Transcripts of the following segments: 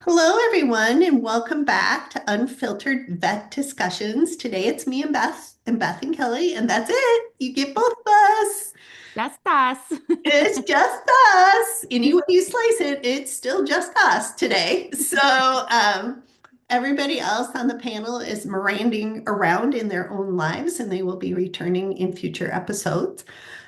Hello, everyone, and welcome back to Unfiltered Vet Discussions. Today it's me and Beth and Kelly, and that's it. You get both of us. Just us. It's just us. Any way you slice it, it's still just us today. Everybody else on the panel is miranding around in their own lives, and they will be returning in future episodes.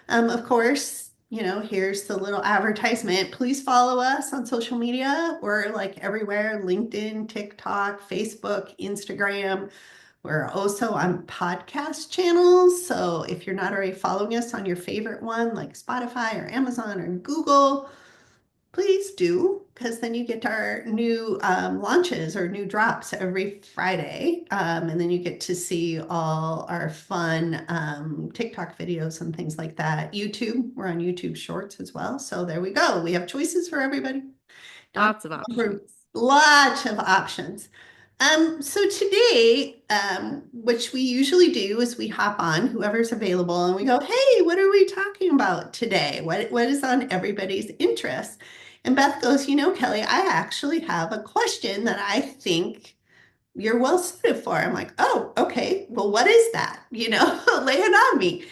Of course, here's the little advertisement. Please follow us on social media. We're like everywhere: LinkedIn, TikTok, Facebook, Instagram. We're also on podcast channels. So if you're not already following us on your favorite one, like Spotify or Amazon or Google, please do, because then you get our new launches or new drops every Friday. And then you get to see all our fun TikTok videos and things like that. YouTube, we're on YouTube Shorts as well. So there we go. We have choices for everybody. Dog Lots of options. for lots of options. So today, which we usually do is we hop on whoever's available and we go, hey, what are we talking about today? What is on everybody's interest? And Beth goes, Kelly, I actually have a question that I think you're well suited for. I'm like, oh, okay. Well, what is that? Lay it on me.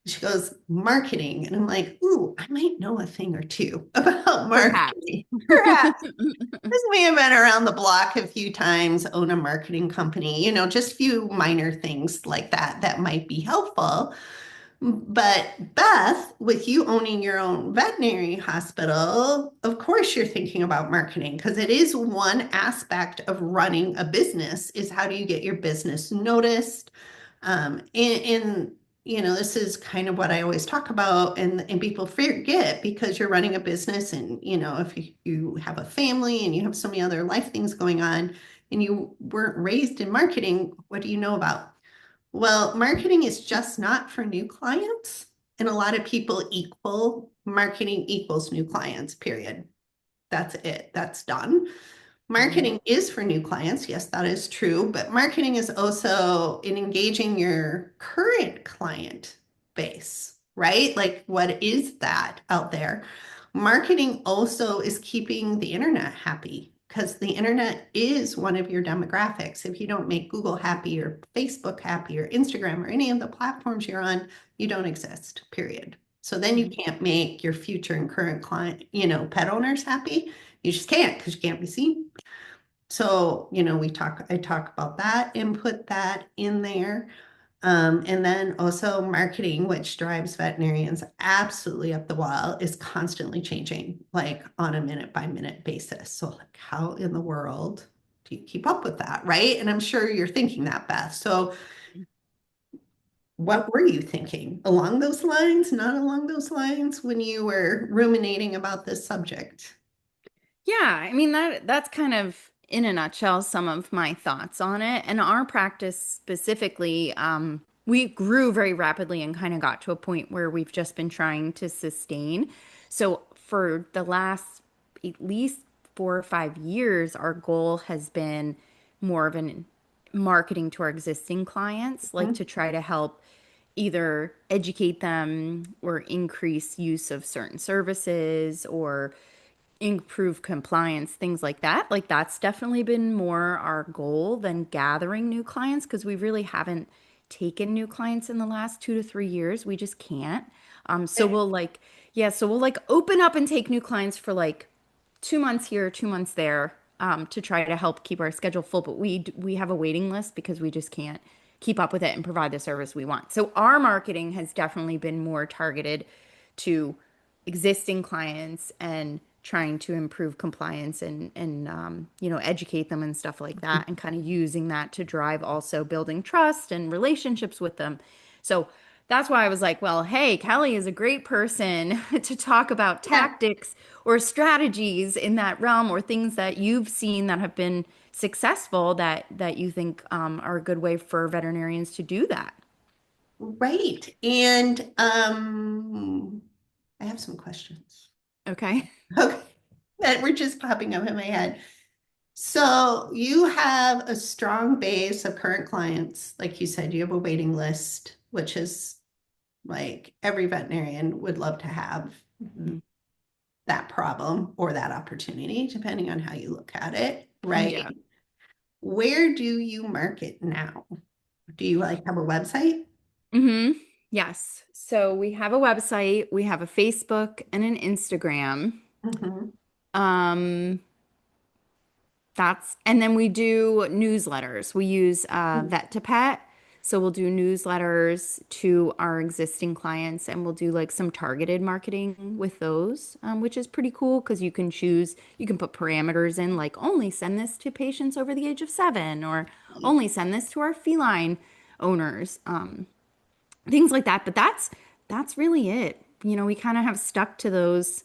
She goes, marketing. And I'm like, ooh, I might know a thing or two about Perhaps. marketing. Perhaps. Because we have been around the block a few times, own a marketing company, just a few minor things like that that might be helpful. But Beth, with you owning your own veterinary hospital, of course you're thinking about marketing because it is one aspect of running a business is how do you get your business noticed? This is kind of what I always talk about, and people forget because you're running a business, and if you have a family and you have so many other life things going on, and you weren't raised in marketing, what do you know about? Well, marketing is just not for new clients, and a lot of people equal marketing equals new clients, period. That's it. That's done. Mhm. Marketing is for new clients. Yes, that is true. But marketing is also in engaging your current client base, right? Like, what is that out there? Marketing also is keeping the internet happy because the internet is one of your demographics. If you don't make Google happy or Facebook happy or Instagram or any of the platforms you're on, you don't exist, period. So then you Mhm. can't make your future and current client, pet owners happy. You just can't because you can't be seen. So, I talk about that and put that in there. And then also marketing, which drives veterinarians absolutely up the wall, is constantly changing, like on a minute by minute basis. So, like, how in the world do you keep up with that? Right. And I'm sure you're thinking that, Beth. So, what were you thinking along those lines, not along those lines when you were ruminating about this subject? Yeah, I mean that's kind of in a nutshell some of my thoughts on it. And our practice specifically, we grew very rapidly and kind of got to a point where we've just been trying to sustain. So for the last at least 4 or 5 years, our goal has been more of an marketing to our existing clients, like to try to help either educate them or increase use of certain services or improve compliance, things like that. Like that's definitely been more our goal than gathering new clients because we really haven't taken new clients in the last 2 to 3 years. We just can't. So we'll like, yeah, so we'll like open up and take new clients for like 2 months here, 2 months there, to try to help keep our schedule full. But we have a waiting list because we just can't keep up with it and provide the service we want. So our marketing has definitely been more targeted to existing clients and trying to improve compliance and educate them and stuff like that, and kind of using that to drive also building trust and relationships with them. So that's why I was like, well, hey, Kelly is a great person to talk about Yeah. tactics or strategies in that realm or things that you've seen that have been successful that you think are a good way for veterinarians to do that. Right. And I have some questions. Okay. Okay. That were just popping up in my head. So you have a strong base of current clients. Like you said, you have a waiting list, which is like every veterinarian would love to have. that problem or that opportunity, depending on how you look at it, right? Yeah. Where do you market now? Do you like have a website? hmm Yes. So we have a website, we have a Facebook and an Instagram. Mhm. Um, and then we do newsletters. We use Vet to Pet. So we'll do newsletters to our existing clients and we'll do like some targeted marketing with those, which is pretty cool because you can put parameters in like only send this to patients over the age of 7 or only send this to our feline owners, things like that. But that's really it. You know, we kind of have stuck to those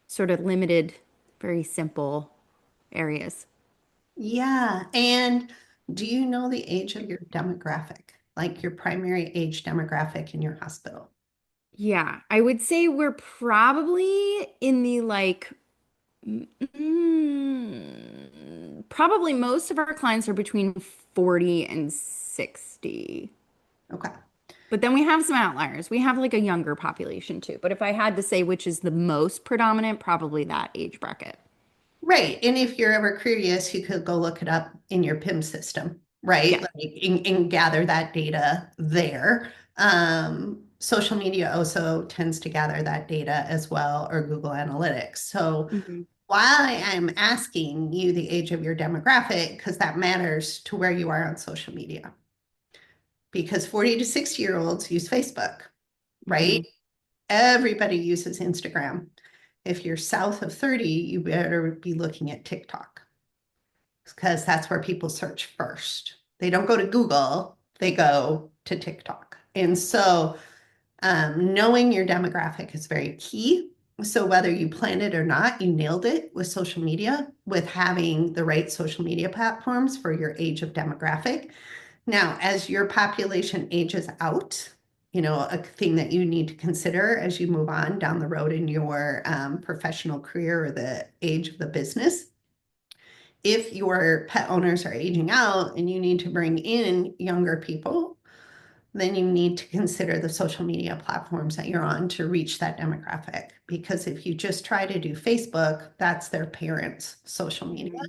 sort of limited, very simple areas. Yeah. And do you know the age of your demographic, like your primary age demographic in your hospital? Yeah, I would say we're probably in the like, probably most of our clients are between 40 and 60. Okay. But then we have some outliers. We have like a younger population too. But if I had to say which is the most predominant, probably that age bracket. Right. And if you're ever curious, you could go look it up in your PIM system, right? Yeah. Like and gather that data there. Social media also tends to gather that data as well, or Google Analytics. So hmm why I'm asking you the age of your demographic, because that matters to where you are on social media. Because 40 to 60-year-olds use Facebook, right? hmm Everybody uses Instagram. If you're south of 30, you better be looking at TikTok because that's where people search first. They don't go to Google, they go to TikTok. And so knowing your demographic is very key. So whether you planned it or not, you nailed it with social media, with having the right social media platforms for your age of demographic. Now, as your population ages out, you know, a thing that you need to consider as you move on down the road in your professional career or the age of the business, if your pet owners are aging out and you need to bring in younger people, then you need to consider the social media platforms that you're on to reach that demographic. Because if you just try to do Facebook, that's their parents' social media. hmm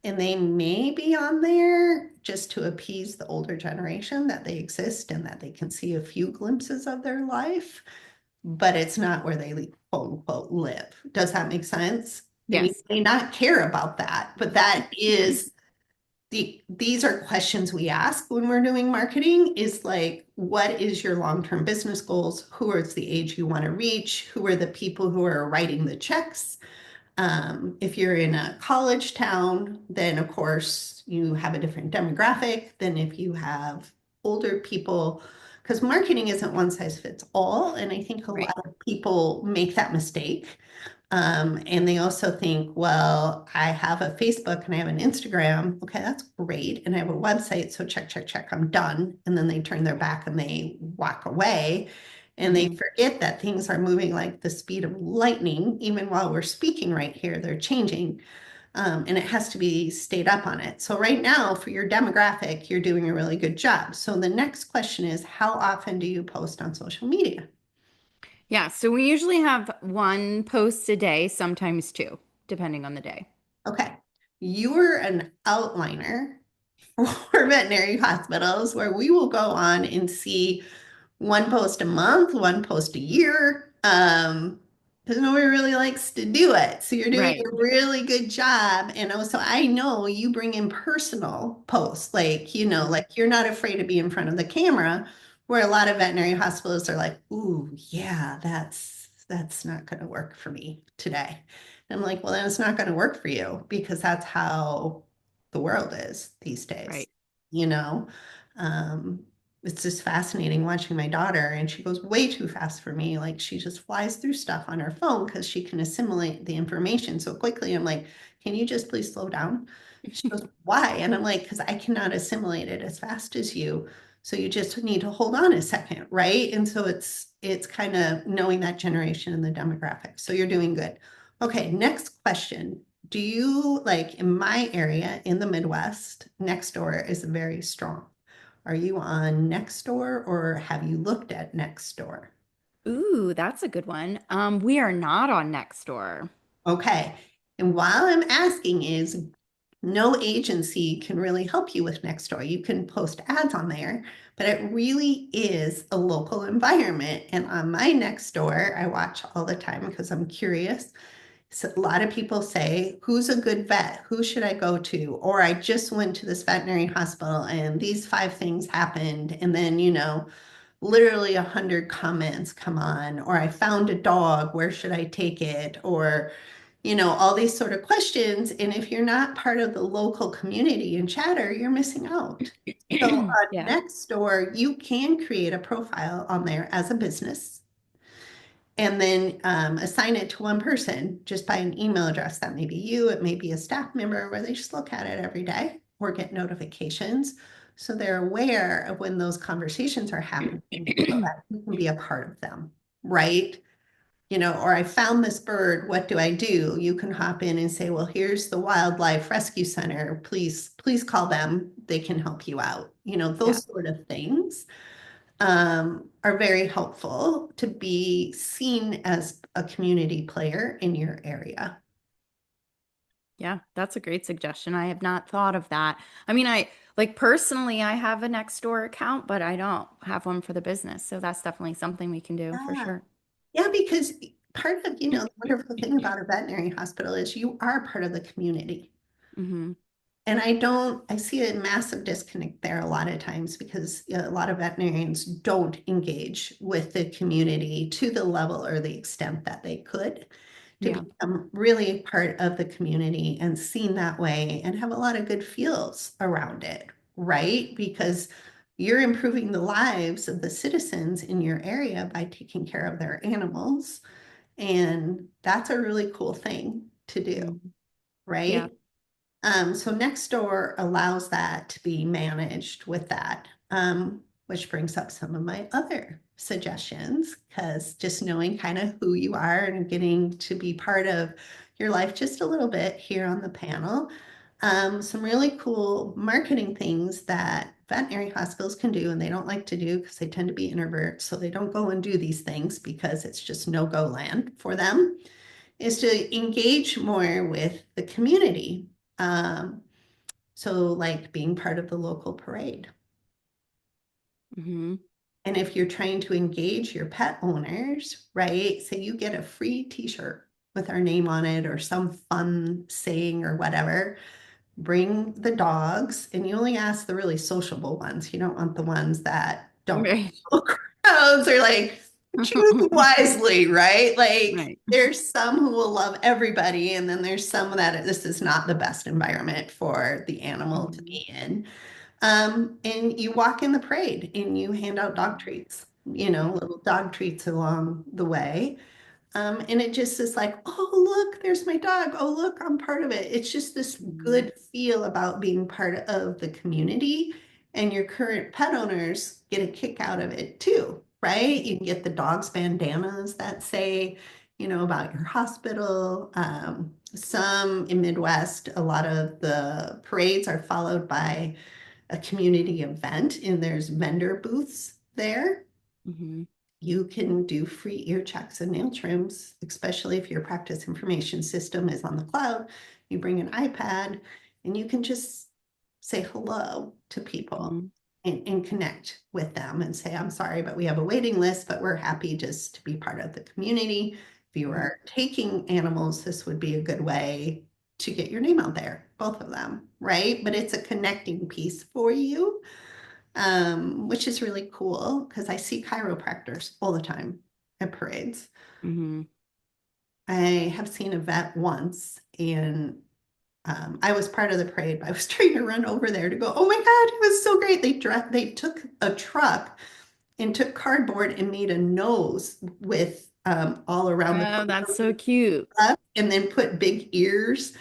And they may be on there just to appease the older generation that they exist and that they can see a few glimpses of their life, but it's not where they quote unquote live. Does that make sense? And you Yes. may not care about that, but that is these are questions we ask when we're doing marketing is like, what is your long-term business goals? Who is the age you want to reach? Who are the people who are writing the checks? If you're in a college town, then of course you have a different demographic than if you have older people, because marketing isn't one size fits all. And I think a Right. lot of people make that mistake. And they also think, well, I have a Facebook and I have an Instagram. Okay, that's great. And I have a website. So check, check, check, I'm done. And then they turn their back and they walk away. And they hmm forget that things are moving like the speed of lightning. Even while we're speaking right here, they're changing. And it has to be stayed up on it. So right now, for your demographic, you're doing a really good job. So the next question is, how often do you post on social media? Yeah. So we usually have one post a day, sometimes two, depending on the day. Okay. You're an outliner for veterinary hospitals where we will go on and see one post a month, one post a year, because nobody really likes to do it. So you're doing Right. a really good job. And also, I know you bring in personal posts, like, you know, Mhm. like you're not afraid to be in front of the camera, where a lot of veterinary hospitals are like, ooh, yeah, that's not going to work for me today. And I'm like, well, then it's not going to work for you because that's how the world is these days, Right. you know? Um, it's just fascinating watching my daughter, and she goes way too fast for me. Like she just flies through stuff on her phone because she can assimilate the information so quickly. I'm like, can you just please slow down? She goes, why? And I'm like, because I cannot assimilate it as fast as you. So you just need to hold on a second, right? And so it's kind of knowing that generation and the demographics. So you're doing good. Okay, next question. Do you like in my area in the Midwest, Nextdoor is very strong. Are you on Nextdoor or have you looked at Nextdoor? Ooh, that's a good one. We are not on Nextdoor. Okay. And while I'm asking is no agency can really help you with Nextdoor. You can post ads on there, but it really is a local environment. And on my Nextdoor, I watch all the time because I'm curious. So a lot of people say, who's a good vet? Who should I go to? Or I just went to this veterinary hospital and these five things happened. And then, literally 100 comments come on, or I found a dog, where should I take it? Or, all these sort of questions. And if you're not part of the local community and chatter, you're missing out. So on Yeah. Nextdoor, you can create a profile on there as a business and then assign it to one person just by an email address. That may be you, it may be a staff member where they just look at it every day or get notifications. So they're aware of when those conversations are happening so that you can be a part of them, right? Or I found this bird, what do I do? You can hop in and say, well, here's the Wildlife Rescue Center. Please call them. They can help you out. Yeah. Those sort of things are very helpful to be seen as a community player in your area. Yeah, that's a great suggestion. I have not thought of that. I mean, I like personally, I have a Nextdoor account, but I don't have one for the business. So that's definitely something we can do for Yeah. sure. Yeah, because part of, the wonderful thing about a veterinary hospital is you are part of the community. Hmm. And I see a massive disconnect there a lot of times because a lot of veterinarians don't engage with the community to the level or the extent that they could to Yeah. become really part of the community and seen that way and have a lot of good feels around it, right? Because you're improving the lives of the citizens in your area by taking care of their animals. And that's a really cool thing to do, Mhm. Yeah. right? So Nextdoor allows that to be managed with that, which brings up some of my other suggestions, because just knowing kind of who you are and getting to be part of your life just a little bit here on the panel. Some really cool marketing things that veterinary hospitals can do, and they don't like to do because they tend to be introverts, so they don't go and do these things because it's just no-go land for them is to engage more with the community. Um, so, like being part of the local parade. Hmm. And if you're trying to engage your pet owners, right? Say you get a free t-shirt with our name on it or some fun saying or whatever, bring the dogs and you only ask the really sociable ones. You don't want the ones that don't Right. crowds or like choose wisely, right? Like Right. there's some who will love everybody, and then there's some that this is not the best environment for the animal to Mhm. be in. And you walk in the parade and you hand out dog treats, Yeah. little dog treats along the way. And it just is like, oh, look, there's my dog. Oh, look, I'm part of it. It's just this Mhm. good feel about being part of the community. And your current pet owners get a kick out of it too, right? You can get the dogs bandanas that say, about your hospital. Some in Midwest, a lot of the parades are followed by a community event, and there's vendor booths there. Mhm. You can do free ear checks and nail trims, especially if your practice information system is on the cloud. You bring an iPad and you can just say hello to people Mhm. and connect with them and say, I'm sorry, but we have a waiting list, but we're happy just to be part of the community. If you Mhm. are taking animals, this would be a good way to get your name out there, both of them, right? But it's a connecting piece for you, which is really cool because I see chiropractors all the time at parades. Mhm. I have seen a vet once, and I was part of the parade, but I was trying to run over there to go, oh my God, it was so great. They took a truck and took cardboard and made a nose with all around the Oh, that's so corner cute. and then put big ears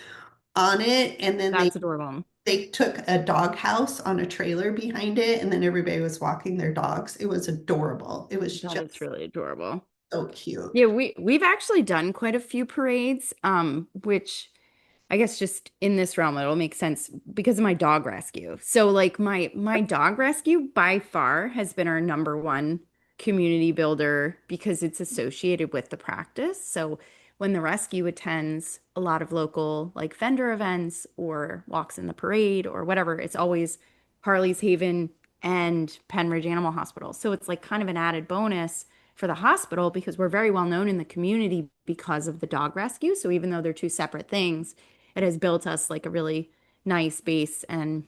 on it. And then That's adorable. they took a dog house on a trailer behind it, and then everybody was walking their dogs. It was adorable. It was That is just really adorable. so cute. Yeah, we've actually done quite a few parades, which I guess just in this realm it'll make sense because of my dog rescue. So like my dog rescue by far has been our number one community builder because it's associated with the practice. So when the rescue attends a lot of local like vendor events or walks in the parade or whatever, it's always Harley's Haven and Penridge Animal Hospital. So it's like kind of an added bonus for the hospital because we're very well known in the community because of the dog rescue. So even though they're two separate things, it has built us like a really nice base and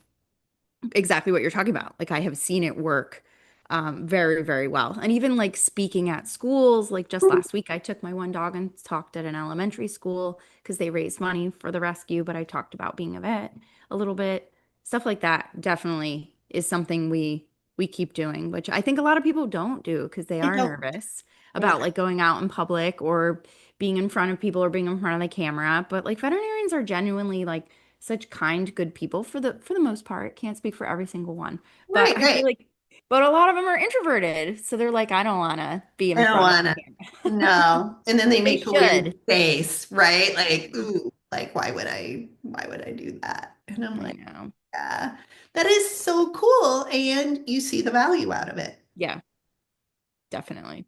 exactly what you're talking about. Like I have seen it work very, very well. And even like speaking at schools, like just last week, I took my one dog and talked at an elementary school because they raised money for the rescue, but I talked about being a vet a little bit. Stuff like that definitely is something we keep doing, which I think a lot of people don't do because they I are don't. nervous Yeah. about like going out in public or being in front of people or being in front of the camera. But like veterinarians are genuinely like such kind, good people for the most part. Can't speak for every single one, but Right, I feel right. like, but a lot of them are introverted, so they're like, I don't want to be I in don't front of wanna. the camera. No. And then they They make a weird should. face, right? Like, ooh, like why would I do that? And I'm I like, know. yeah, that is so cool. And you see the value out of it, Yeah, definitely.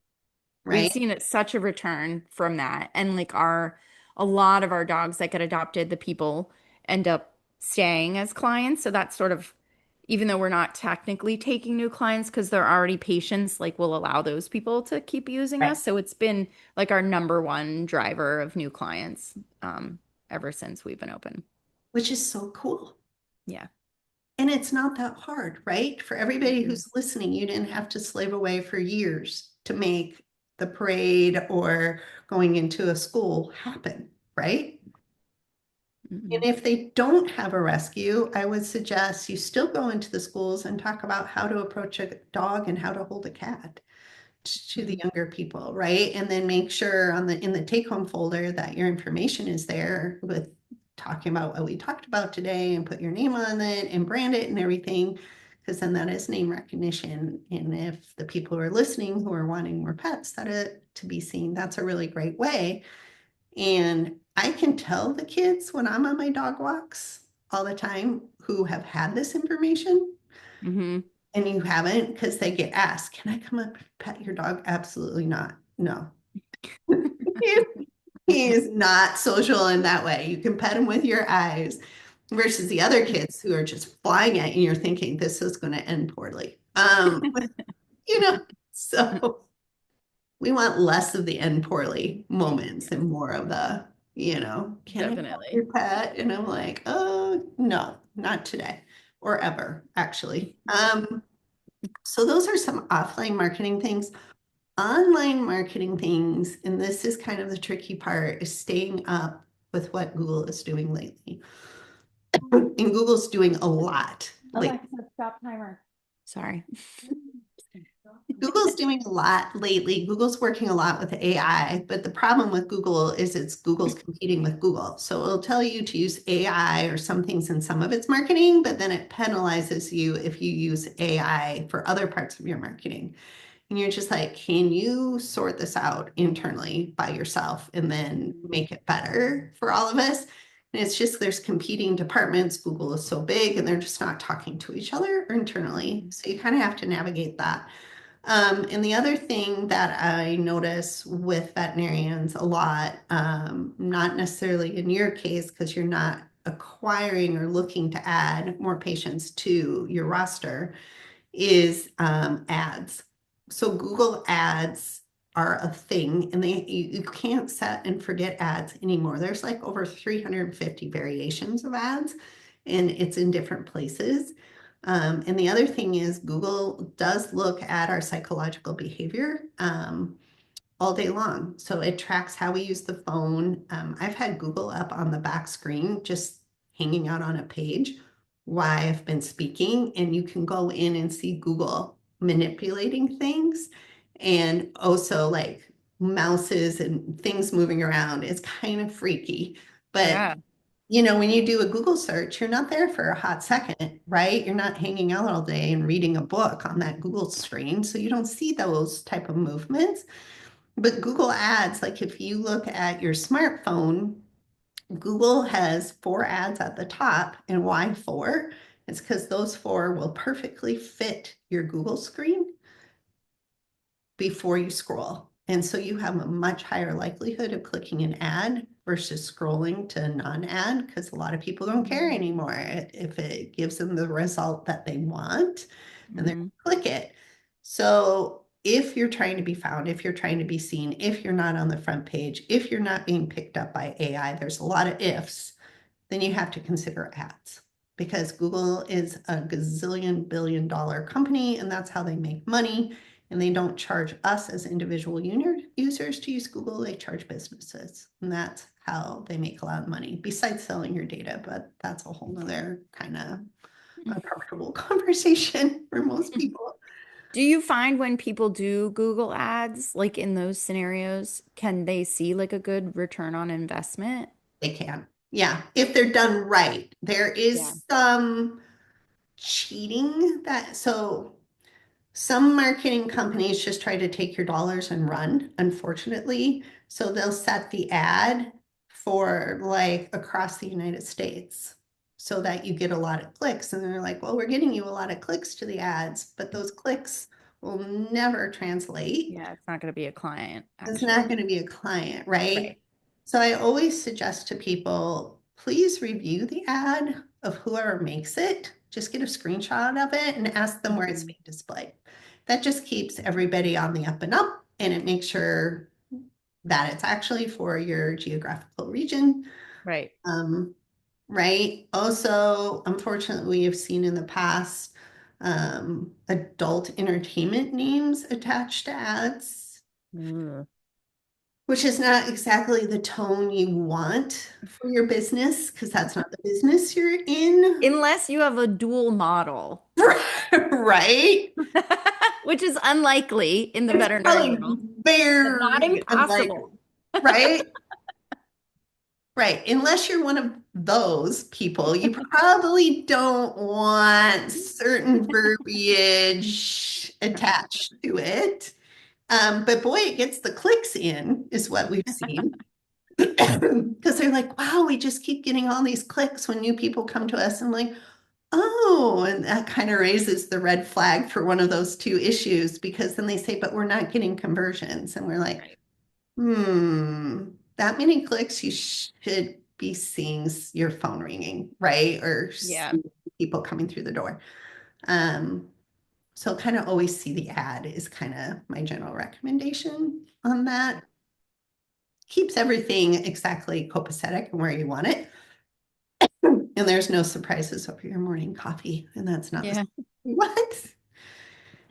We've right? seen it such a return from that. And like a lot of our dogs that get adopted, the people end up staying as clients. So that's sort of, even though we're not technically taking new clients because they're already patients, like we'll allow those people to keep using Right. us. So it's been like our number one driver of new clients ever since we've been open. Which is so cool. Yeah. And it's not that hard, right? For everybody Mm-mm. who's listening, you didn't have to slave away for years to make the parade or going into a school happen, right? And Mm-mm. if they don't have a rescue, I would suggest you still go into the schools and talk about how to approach a dog and how to hold a cat to the Mhm. younger people, right? And then make sure on the in the take home folder that your information is there with talking about what we talked about today and put your name on it and brand it and everything, because then that is name recognition. And if the people who are listening who are wanting more pets that it to be seen, that's a really great way. And I can tell the kids when I'm on my dog walks all the time who have had this information Mhm. and you haven't because they get asked, can I come up and pet your dog? Absolutely not. No. He he is not social in that way. You can pet him with your eyes versus the other kids who are just flying at you and you're thinking this is going to end poorly. You know, so we want less of the end poorly moments Yes, and more of the, can I pet definitely. your pet? And I'm like, oh, no, not today or ever, actually. So those are some offline marketing things. Online marketing things, and this is kind of the tricky part, is staying up with what Google is doing lately. And Google's doing a lot lately. Alexa, stop timer. Sorry. Google's doing a lot lately. Google's working a lot with AI, but the problem with Google is Google's competing with Google. So it'll tell you to use AI or some things in some of its marketing, but then it penalizes you if you use AI for other parts of your marketing. And you're just like, can you sort this out internally by yourself and then make it better for all of us? And it's just there's competing departments. Google is so big and they're just not talking to each other internally. So you kind of have to navigate that. And the other thing that I notice with veterinarians a lot, not necessarily in your case, because you're not acquiring or looking to add more patients to your roster, is ads. So Google ads are a thing and you can't set and forget ads anymore. There's like over 350 variations of ads and it's in different places. And the other thing is Google does look at our psychological behavior all day long. So it tracks how we use the phone. I've had Google up on the back screen, just hanging out on a page while I've been speaking, and you can go in and see Google manipulating things and also like mouses and things moving around. It's kind of freaky. But Yeah, when you do a Google search, you're not there for a hot second, right? You're not hanging out all day and reading a book on that Google screen. So you don't see those type of movements. But Google Ads, like if you look at your smartphone, Google has 4 ads at the top. And why 4? It's because those 4 will perfectly fit your Google screen. before you scroll. And so you have a much higher likelihood of clicking an ad versus scrolling to a non-ad because a lot of people don't care anymore if it gives them the result that they want and they Mm-hmm. click it. So if you're trying to be found, if you're trying to be seen, if you're not on the front page, if you're not being picked up by AI, there's a lot of ifs, then you have to consider ads because Google is a gazillion billion dollar company and that's how they make money. And they don't charge us as individual users to use Google, they charge businesses. And that's how they make a lot of money, besides selling your data. But that's a whole nother kind of uncomfortable conversation for most people. Do you find when people do Google ads, like in those scenarios, can they see like a good return on investment? They can. Yeah, if they're done right. There Yeah. is some cheating that, so some marketing companies just try to take your dollars and run, unfortunately. So they'll set the ad for like across the United States so that you get a lot of clicks. And they're like, well, we're getting you a lot of clicks to the ads, but those clicks will never translate. Yeah, it's not going to be a client, It's actually. not going to be a client, Right. right? So I always suggest to people, please review the ad of whoever makes it. Just get a screenshot of it and ask them where it's Mhm. being displayed. That just keeps everybody on the up and up, and it makes sure that it's actually for your geographical region. Right. Um, right. Also, unfortunately, we have seen in the past adult entertainment names attached to ads, Mm. which is not exactly the tone you want for your business because that's not the business you're in. Unless you have a dual model, Right? which is unlikely in the It's veterinary probably world, but not very unlikely, impossible. right? Right. Unless you're one of those people, you probably don't want certain verbiage attached to it. But boy, it gets the clicks in, is what we've seen. Because they're like, wow, we just keep getting all these clicks when new people come to us. And like, oh, and that kind of raises the red flag for one of those two issues because then they say, but we're not getting conversions. And we're like, Right. that many clicks, you should be seeing your phone ringing, right? Or Yeah. people coming through the door. Um, so kind of always see the ad is kind of my general recommendation on that. Keeps everything exactly copacetic and where you want it. And there's no surprises over your morning coffee. And that's not the Yeah. what?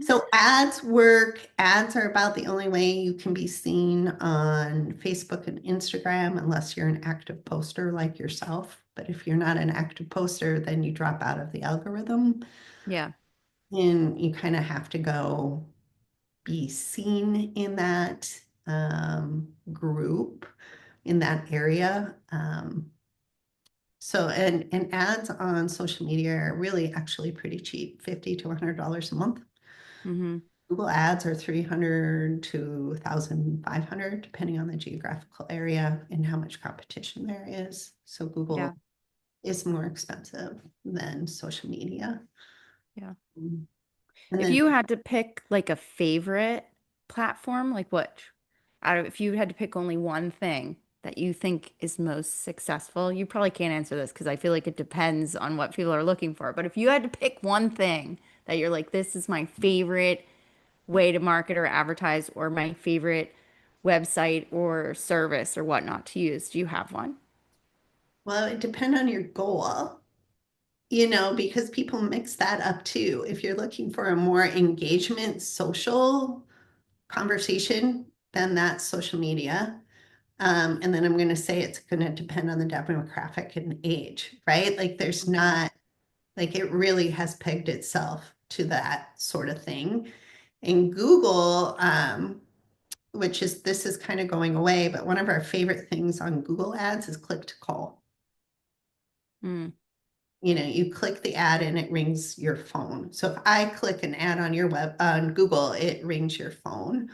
So ads work. Ads are about the only way you can be seen on Facebook and Instagram unless you're an active poster like yourself. But if you're not an active poster, then you drop out of the algorithm Yeah. and you kind of have to go be seen in that group, in that area. So and ads on social media are really actually pretty cheap, $50 to $100 a month. Hmm. Google ads are 300 to 1,500, depending on the geographical area and how much competition there is. So Yeah. Google is more expensive than social media. Yeah. And If then, you had to pick like a favorite platform, like what, out of, if you had to pick only one thing that you think is most successful, you probably can't answer this because I feel like it depends on what people are looking for. But if you had to pick one thing that you're like, this is my favorite way to market or advertise, or my favorite website or service or whatnot to use, do you have one? well, it depends on your goal, because people mix that up too. If you're looking for a more engagement, social conversation, then that's social media. And then I'm going to say it's going to depend on the demographic and age, right? Like there's Mhm. not, like it really has pegged itself to that sort of thing. And Google, which is, this is kind of going away, but one of our favorite things on Google ads is click to call. Mm, You click the ad and it rings your phone. So if I click an ad on your web on Google, it rings your phone.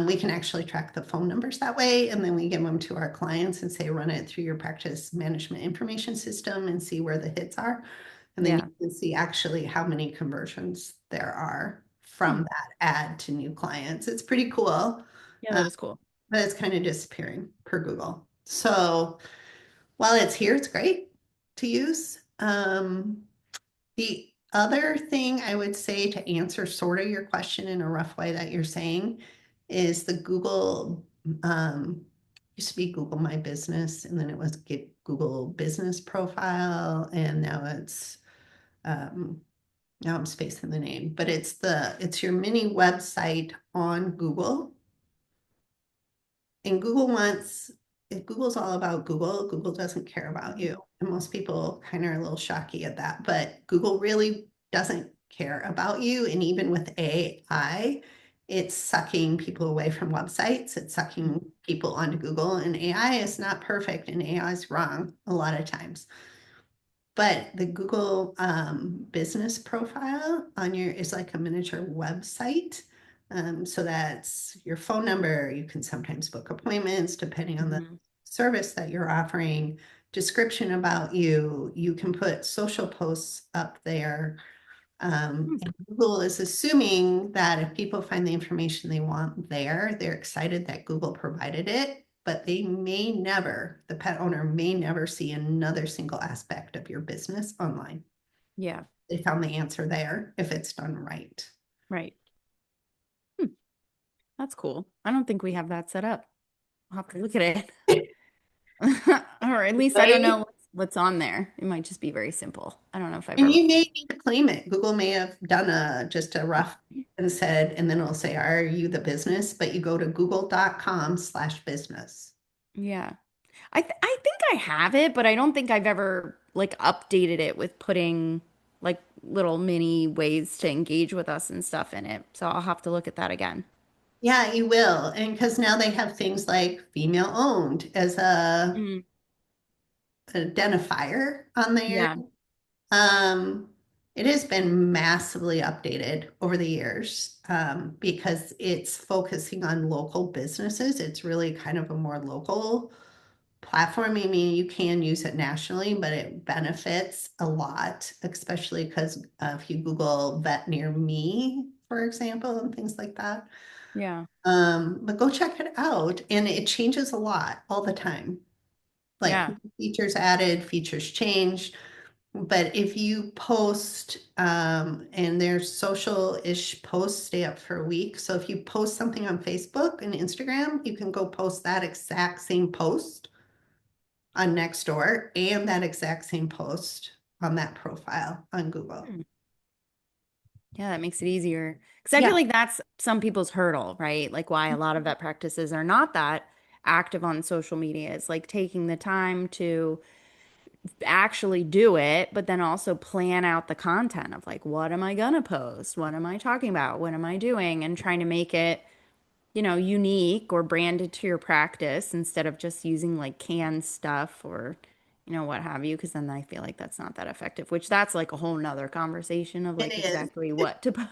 We can actually track the phone numbers that way, and then we give them to our clients and say, run it through your practice management information system and see where the hits are. And then you yeah. can see actually how many conversions there are Hmm. from that ad to new clients. It's pretty cool, Yeah, uh, that is cool. but it's kind of disappearing per Google. So while it's here, it's great to use. The other thing I would say to answer sort of your question in a rough way that you're saying is the Google used to be Google My Business, and then it was get Google Business Profile, and um, now I'm spacing the name, but it's your mini website on Google. And Google's all about Google. Google doesn't care about you. Mhm. And most people kind of are a little shocky at that, but Google really doesn't care about you. And even with AI, it's sucking people away from websites. It's sucking people onto Google. And AI is not perfect and AI is wrong a lot of times. But the Google business profile on your is like a miniature website. So that's your phone number. You can sometimes book appointments depending on the Mhm. service that you're offering, description about you. You can put social posts up there. Mhm. And Google is assuming that if people find the information they want there, they're excited that Google provided it, but the pet owner may never see another single aspect of your business online. Yeah, They found the answer there if it's done right. right. Hmm. That's cool. I don't think we have that set up. I'll have to look at it. Or at least I don't Right? know what's on there. It might just be very simple. I don't know if I've And ever. you may need to claim it. Google may have done just a rough and said, and then it'll say, are you the business? But you go to google.com/business. Yeah. I think I have it, but I don't think I've ever like updated it with putting like little mini ways to engage with us and stuff in it. So I'll have to look at that again. Yeah, you will. And because now they have things like female owned as a Mm, identifier on there. yeah. Um, it has been massively updated over the years because it's focusing on local businesses. It's really kind of a more local platform. I mean, you can use it nationally, but it benefits a lot, especially because if you Google vet near me, for example, and things like that. Yeah. But go check it out, and it changes a lot all the time. Like Yeah. features added, features changed. But if you post, and there's social-ish posts stay up for a week. So if you post something on Facebook and Instagram, you can go post that exact same post on Nextdoor and that exact same post on that profile on Google. Hmm. Yeah, that makes it easier. Because I Yeah, feel like that's some people's hurdle, right? Like why a lot of vet practices are not that active on social media is like taking the time to actually do it, but then also plan out the content of like, what am I gonna post? What am I talking about? What am I doing? And trying to make it, unique or branded to your practice instead of just using like canned stuff or, what have you, because then I feel like that's not that effective, which that's like a whole nother conversation of it like is. exactly what to post.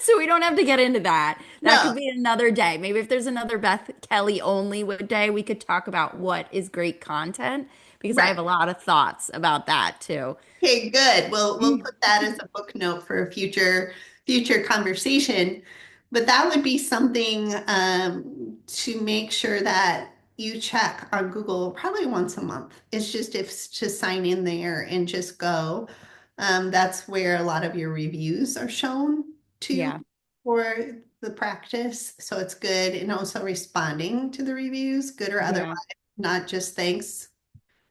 So we don't have to get into that. That No, could be another day. Maybe if there's another Beth Kelly only day, we could talk about what is great content because I right. have a lot of thoughts about that too. Okay, good. We'll put that as a book note for a future conversation. But that would be something to make sure that you check on Google probably once a month. It's just if to sign in there and just go. That's where a lot of your reviews are shown to Yeah, for the practice. So it's good. And also responding to the reviews, good or otherwise, yeah, not just thanks.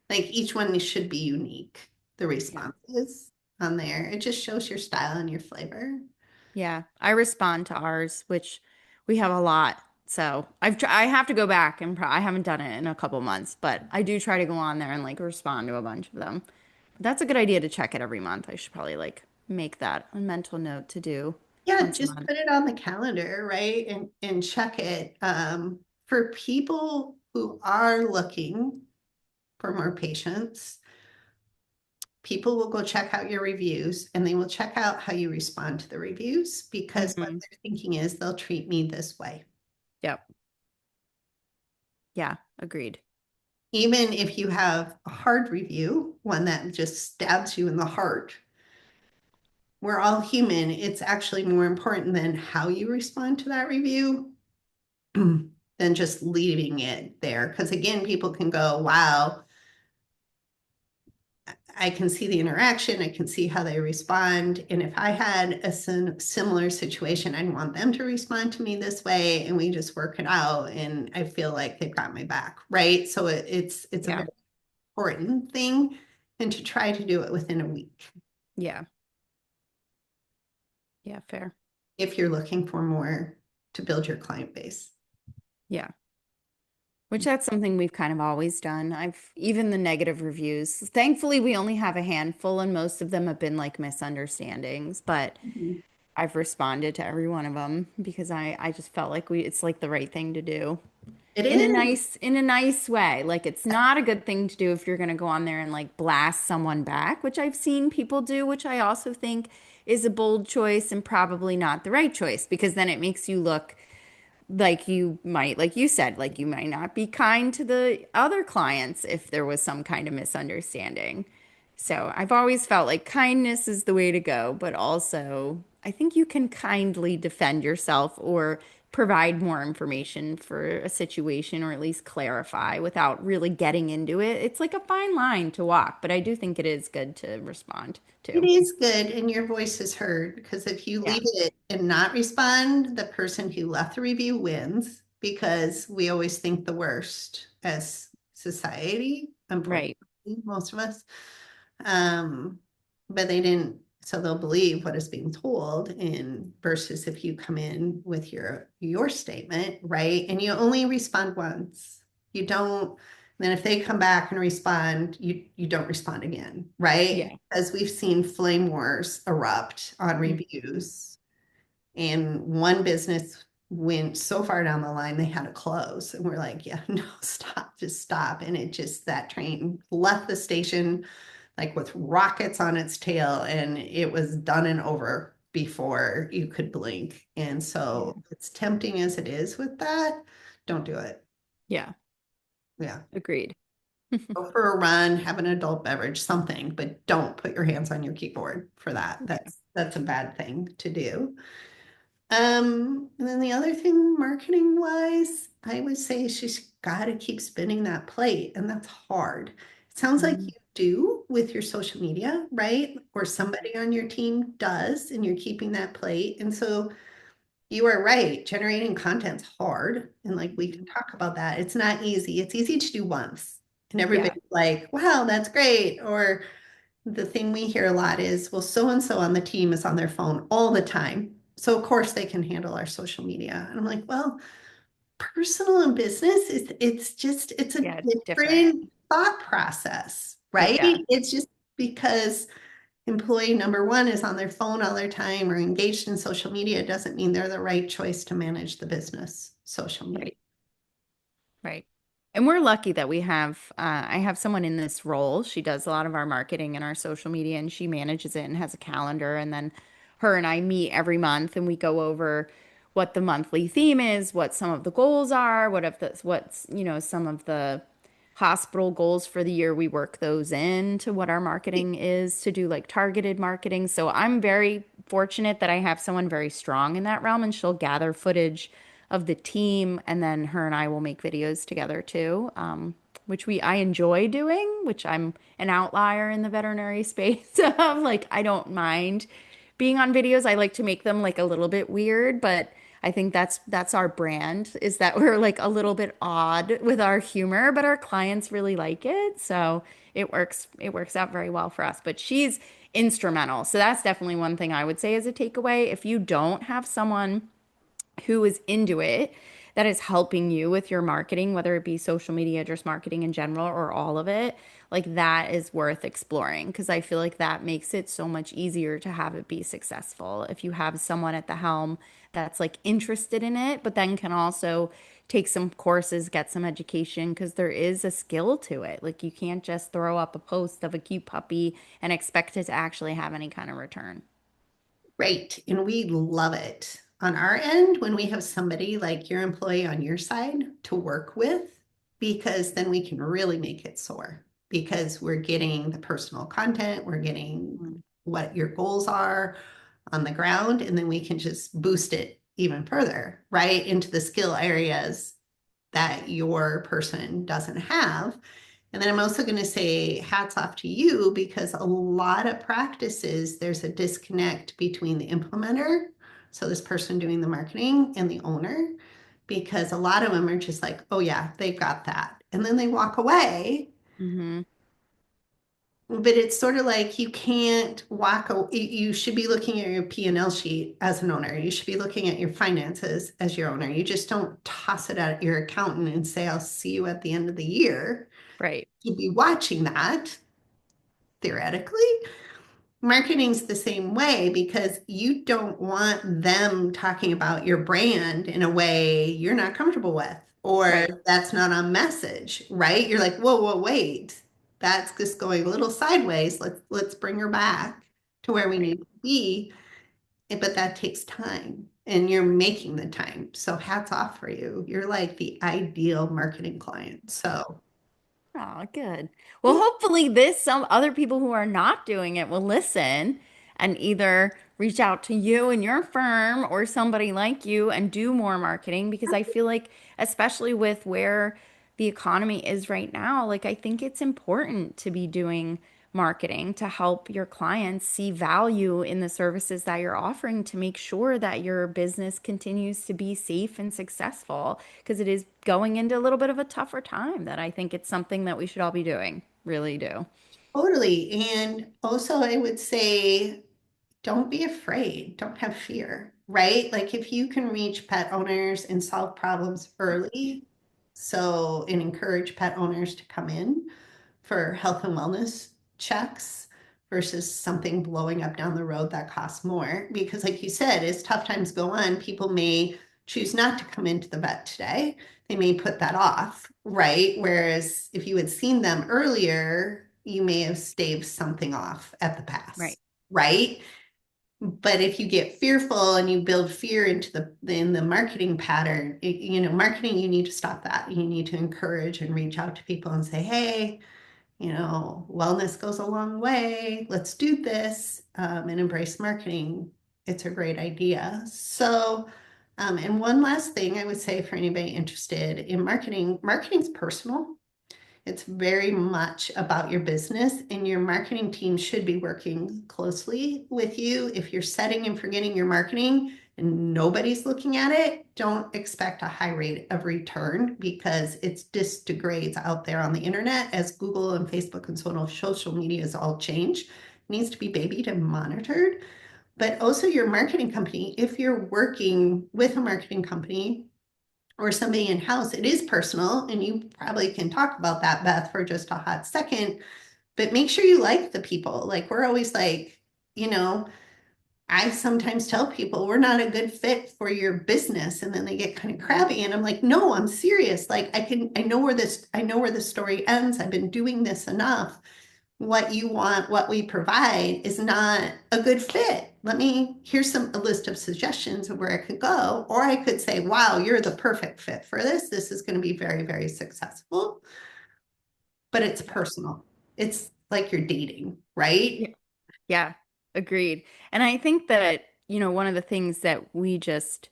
Like each one should be unique, the yeah. responses on there. It just shows your style and your flavor. Yeah, I respond to ours, which we have a lot. So I have to go back and I haven't done it in a couple months, but I do try to go on there and like respond to a bunch of them. But that's a good idea to check it every month. I should probably like make that a mental note to do Yeah, once a just month. put it on the calendar, right? And check it. For people who are looking for more patients, people will go check out your reviews and they will check out how you respond to the reviews because what Hmm. they're thinking is they'll treat me this way. Yep. Yeah, agreed. Even if you have a hard review, one that just stabs you in the heart, we're all human. It's actually more important than how you respond to that review than just leaving it there. Because again, people can go, wow, I can see the interaction, I can see how they respond. And if I had a similar situation, I'd want them to respond to me this way and we just work it out. And I feel like they've got my back, right? So it's a Yeah. very important thing and to try to do it within a week Yeah. Yeah. Fair. if you're looking for more to build your client base. Yeah. Which that's something we've kind of always done. I've even the negative reviews. Thankfully, we only have a handful, and most of them have been like misunderstandings, but Mhm. I've responded to every one of them because I just felt like it's like the right thing to do It is. in a nice way. Like it's not a good thing to do if you're going to go on there and like blast someone back, which I've seen people do, which I also think is a bold choice and probably not the right choice because then it makes you look like you might, like you said, like you might not be kind to the other clients if there was some kind of misunderstanding. So I've always felt like kindness is the way to go, but also I think you can kindly defend yourself or provide more information for a situation or at least clarify without really getting into it. It's like a fine line to walk, but I do think it is good to respond It to. is good, and your voice is heard because if you Yeah, leave it and not respond, the person who left the review wins because we always think the worst as society, right. unfortunately, most of us. Um, but they didn't, so they'll believe what is being told, and versus if you come in with your statement, right? And you only respond once. You don't, then if they come back and respond, you don't respond again, right? Yeah. Because we've seen flame wars erupt on Mm. reviews, and one business went so far down the line they had to close. And we're like, yeah, no, stop, just stop. And it just that train left the station like with rockets on its tail, and it was done and over before you could blink. And Yeah. so it's tempting as it is with that, don't do it. Yeah. Yeah. Agreed. Go for a run, have an adult beverage, something, but don't put your hands on your keyboard for that. Yeah. That's a bad thing to do. And then the other thing, marketing wise, I would say she's got to keep spinning that plate, and that's hard. It sounds like Mm. you do with your social media, right? Or somebody on your team does, and you're keeping that plate. And so you are right, generating content's hard, and like we can talk about that. It's not easy. It's easy to do once, and Yeah. everybody's like, "Wow, that's great," or the thing we hear a lot is, well, so and so on the team is on their phone all the time. So of course they can handle our social media. And I'm like, well, personal and business is it's a Yeah, it's different. different thought process, right? Yeah, It's just because employee number one is on their phone all their time or engaged in social media doesn't mean they're the right choice to manage the business social media. right, right. And we're lucky that we have, I have someone in this role. She does a lot of our marketing and our social media, and she manages it and has a calendar. And then her and I meet every month and we go over what the monthly theme is, what some of the goals are, what's, some of the hospital goals for the year. We work those into what our marketing is to do like targeted marketing. So I'm very fortunate that I have someone very strong in that realm and she'll gather footage of the team and then her and I will make videos together too. Which I enjoy doing, which I'm an outlier in the veterinary space of like I don't mind being on videos. I like to make them like a little bit weird, but I think that's our brand is that we're like a little bit odd with our humor, but our clients really like it. So it works out very well for us. But she's instrumental. So that's definitely one thing I would say as a takeaway. If you don't have someone who is into it that is helping you with your marketing, whether it be social media, just marketing in general, or all of it, like that is worth exploring because I feel like that makes it so much easier to have it be successful. If you have someone at the helm that's like interested in it, but then can also take some courses, get some education because there is a skill to it. Like you can't just throw up a post of a cute puppy and expect it to actually have any kind of return. Great. And we love it on our end when we have somebody like your employee on your side to work with, because then we can really make it soar because we're getting the personal content, we're getting what your goals are on the ground, and then we can just boost it even further, right, into the skill areas that your person doesn't have. And then I'm also going to say hats off to you because a lot of practices, there's a disconnect between the implementer, so this person doing the marketing, and the owner, because a lot of them are just like, oh, yeah, they've got that. And then they walk away. Hmm. But it's sort of like you can't walk. You should be looking at your P&L sheet as an owner. You should be looking at your finances as your owner. You just don't toss it at your accountant and say, I'll see you at the end of the year. Right. You'd be watching that theoretically. Marketing's the same way because you don't want them talking about your brand in a way you're not comfortable with, or Right. that's not on message, right? You're like, whoa, whoa, wait, that's just going a little sideways. Let's bring her back to where we Right. need to be. But that takes time and you're making the time. So hats off for you. You're like the ideal marketing client. So Oh, good. Well, hopefully some other people who are not doing it will listen and either reach out to you and your firm or somebody like you and do more marketing because I feel like, especially with where the economy is right now, like I think it's important to be doing marketing to help your clients see value in the services that you're offering to make sure that your business continues to be safe and successful because it is going into a little bit of a tougher time that I think it's something that we should all be doing. Really do. totally. And also, I would say, don't be afraid. Don't have fear, right? Like if you can reach pet owners and solve problems early, so and encourage pet owners to come in for health and wellness checks versus something blowing up down the road that costs more. Because, like you said, as tough times go on, people may choose not to come into the vet today. They may put that off, right? Whereas if you had seen them earlier, you may have staved something off at the pass, Right. right? But if you get fearful and you build fear into the marketing pattern, marketing, you need to stop that. You need to encourage and reach out to people and say, hey, wellness goes a long way. Let's do this, and embrace marketing. It's a great idea. So, and one last thing I would say for anybody interested in marketing, marketing's personal. It's very much about your business, and your marketing team should be working closely with you. If you're setting and forgetting your marketing and nobody's looking at it, don't expect a high rate of return because it's just degrades out there on the internet as Google and Facebook and social media has all changed. It needs to be babied and monitored. But also your marketing company, if you're working with a marketing company or somebody in house, it is personal, and you probably can talk about that, Beth, for just a hot second. But make sure you like the people. Like we're always like, you know, I sometimes tell people we're not a good fit for your business, and then they get kind of crabby, and I'm like, no, I'm serious. Like I know where the story ends. I've been doing this enough. What you want, what we provide is not a good fit. Here's a list of suggestions of where I could go. Or I could say, wow, you're the perfect fit for this. This is going to be very, very successful. But it's personal. It's like you're dating, Yeah. right? Yeah, agreed. And I think that, one of the things that we just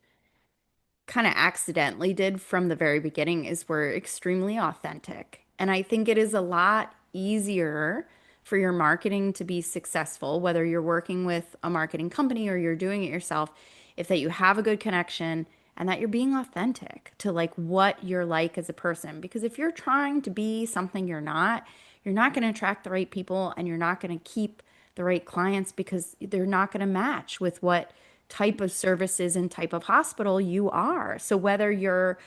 kind of accidentally did from the very beginning is we're extremely authentic. And I think it is a lot easier for your marketing to be successful, whether you're working with a marketing company or you're doing it yourself, if that you have a good connection and that you're being authentic to like what you're like as a person. Because if you're trying to be something you're not going to attract the right people and you're not going to keep the right clients because they're not going to match with what type of services and type of hospital you are. So whether you're,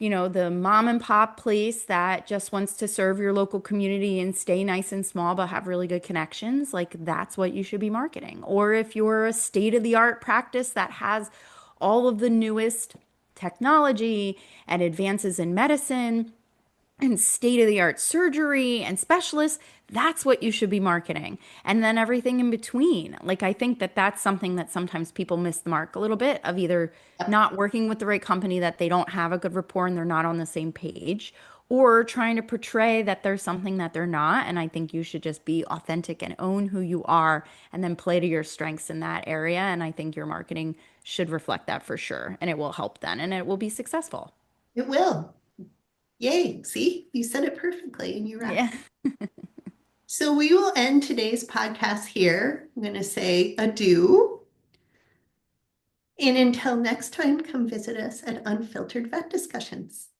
the mom and pop place that just wants to serve your local community and stay nice and small but have really good connections, like that's what you should be marketing. Or if you're a state-of-the-art practice that has all of the newest technology and advances in medicine and state-of-the-art surgery and specialists, that's what you should be marketing. And then everything in between. Like I think that that's something that sometimes people miss the mark a little bit of either not working with the right company that they don't have a good rapport and they're not on the same page, or trying to portray that there's something that they're not. And I think you should just be authentic and own who you are and then play to your strengths in that area. And I think your marketing should reflect that for sure. And it will help then and it will be successful. It will. Yay. See, you said it perfectly and you rock. Yeah. So we will end today's podcast here. I'm going to say adieu. And until next time, come visit us at Unfiltered Vet Discussions.